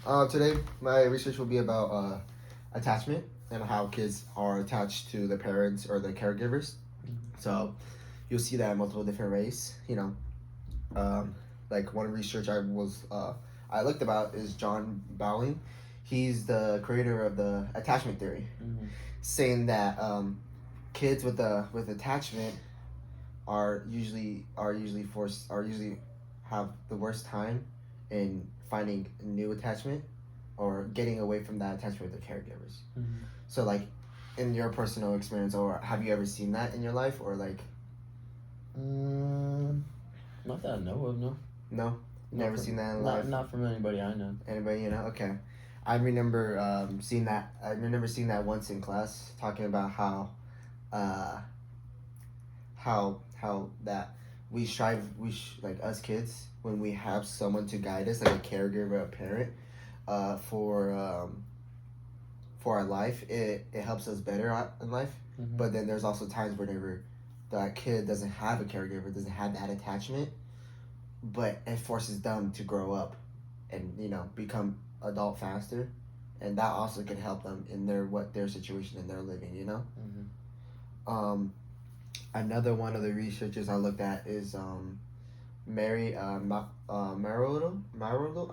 Today, my research will be about attachment and how kids are attached to their parents or their caregivers. So you'll see that in multiple different ways. Um, like one research I looked about is John Bowling. He's the creator of the attachment theory, saying that kids with attachment are usually have the worst time in finding new attachment or getting away from that attachment with the caregivers. So like in your personal experience, or have you ever seen that in your life, or like Not that I know of, no. no, never seen that in life. Not from anybody I know. Anybody you know? Okay, I remember seeing that. I remember seeing that once in class, talking about uh, how that like us kids, when we have someone to guide us, like a caregiver, a parent, for our life, it helps us better in life. But then there's also times whenever that kid doesn't have a caregiver, doesn't have that attachment, but it forces them to grow up and become adult faster, and that also can help them in their situation and their living. Another one of the researchers I looked at is Mary Marillo,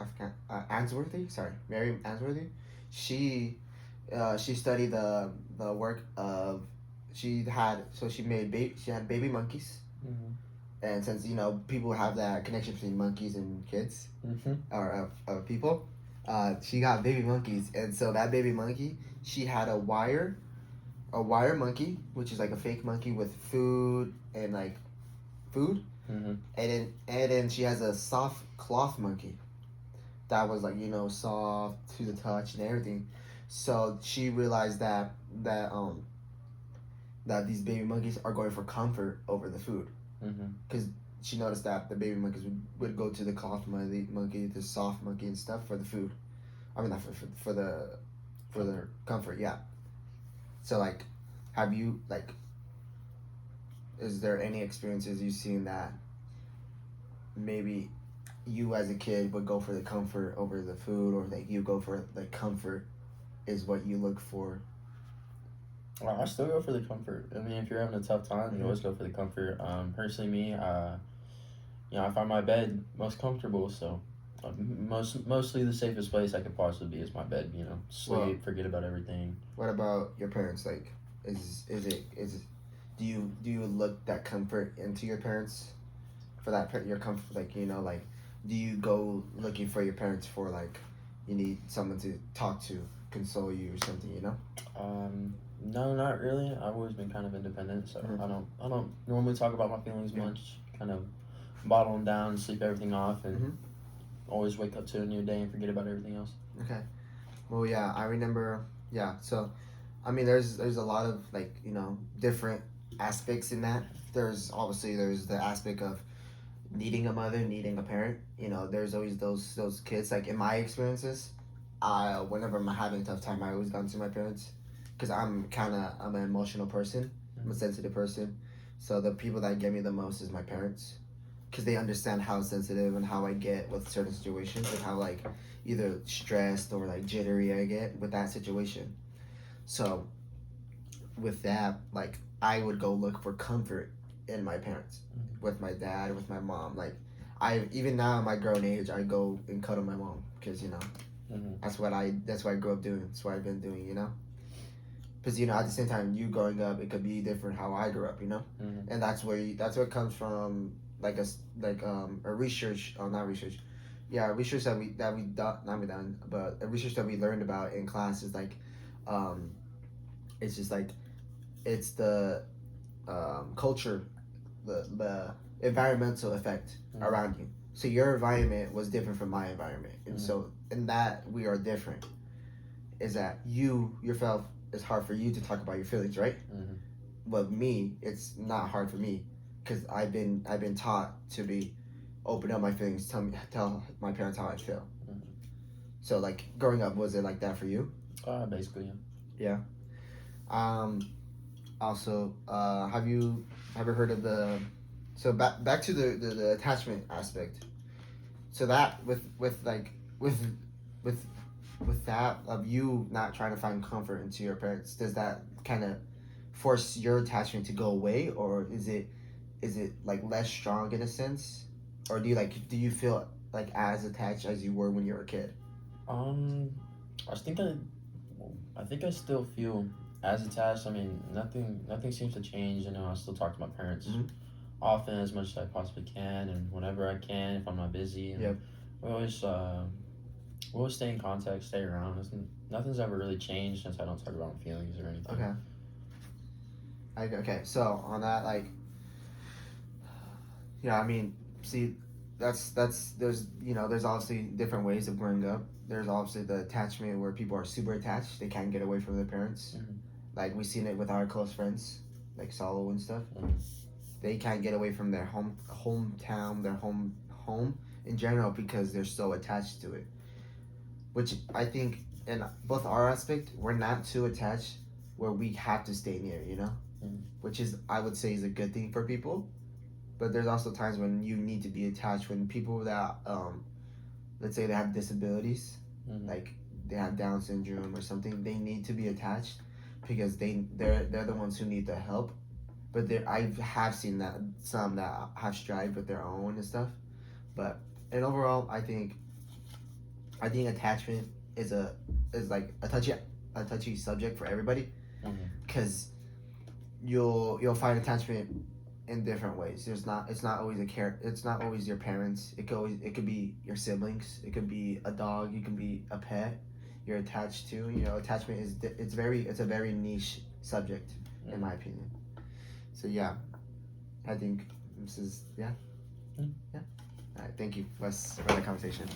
I forgot, Answorthy. Sorry, Mary Answorthy. She studied the work of she had baby monkeys, and since people have that connection between monkeys and kids or people, she got baby monkeys, and so that baby monkey, she had a wire monkey, which is like a fake monkey with food and like food, and then she has a soft cloth monkey that was like soft to the touch and everything. So she realized that these baby monkeys are going for comfort over the food, because she noticed that the baby monkeys would go to the cloth monkey, the soft monkey and stuff for the food. I mean, not for their comfort, yeah. So like, have you like? Is there any experiences you've seen that maybe you as a kid would go for the comfort over the food, or like you go for the comfort is what you look for? Well, I still go for the comfort. I mean, if you're having a tough time, you always go for the comfort. Personally, me, I find my bed most comfortable. So, mostly the safest place I could possibly be is my bed. Sleep, Well, forget about everything. What about your parents? Like, do you look that comfort into your parents for your comfort? Like, like, do you go looking for your parents for like you need someone to talk to, console you or something? No, not really. I've always been kind of independent, so I don't normally talk about my feelings much. Kind of bottle them down, sleep everything off, and always wake up to a new day and forget about everything else. Okay. Well, yeah, I remember. Yeah, so I mean, there's a lot of like different aspects in that. There's the aspect of needing a mother, needing a parent. There's always those kids. Like in my experiences, whenever I'm having a tough time, I always gone to my parents, because I'm an emotional person. I'm a sensitive person, so the people that get me the most is my parents, because they understand how sensitive and how I get with certain situations, and how like either stressed or like jittery I get with that situation. So with that, like I would go look for comfort in my parents, with my dad, with my mom. Like I even now in my grown age, I go and cuddle my mom, because that's what I grew up doing. That's what I've been doing. Because at the same time, you growing up, it could be different how I grew up. And that's where it comes from. Like a research, not research, yeah, research that we done, not we done, but a research that we learned about in class is like, um, it's just like it's the culture, the environmental effect around you. So your environment was different from my environment, and so in that we are different. Is that yourself? It's hard for you to talk about your feelings, right? But me, it's not hard for me, because I've been taught to be open up my feelings, tell my parents how I feel. So like growing up, was it like that for you? Basically, Yeah. Um. Also, have you ever heard of the? So back to the attachment aspect. So that with with that of you not trying to find comfort into your parents, does that kind of force your attachment to go away, or is it like less strong in a sense, or do you feel like as attached as you were when you were a kid? Um, I think I think I still feel as attached. I mean, nothing seems to change. You know, I still talk to my parents Mhm. often as much as I possibly can, and whenever I can, if I'm not busy. And Yep. we always stay in contact, stay around. Nothing's ever really changed since I don't talk about my feelings or anything. Okay. Okay. So on that, like, yeah, I mean, see, that's there's there's obviously different ways of growing up. There's obviously the attachment where people are super attached; they can't get away from their parents. Mhm. Like we've seen it with our close friends, like Solo and stuff. Mhm. They can't get away from their hometown, their home in general because they're so attached to it. Which I think in both our aspect, we're not too attached where we have to stay near, Mhm. which is I would say is a good thing for people. But there's also times when you need to be attached when people that let's say they have disabilities, Mhm. like they have Down syndrome or something, they need to be attached because they're the ones who need the help. But there I have seen that some that have strived with their own and stuff. But and overall, I think attachment is like a touchy subject for everybody Mhm. because you'll find attachment in different ways. It's not always it's not always your parents. It could be your siblings. It could be a dog. It could be a pet you're attached to. Attachment it's a very niche subject in my opinion. So yeah, I think this is yeah. Mm. Yeah. All right, thank you, Wes, for the conversation.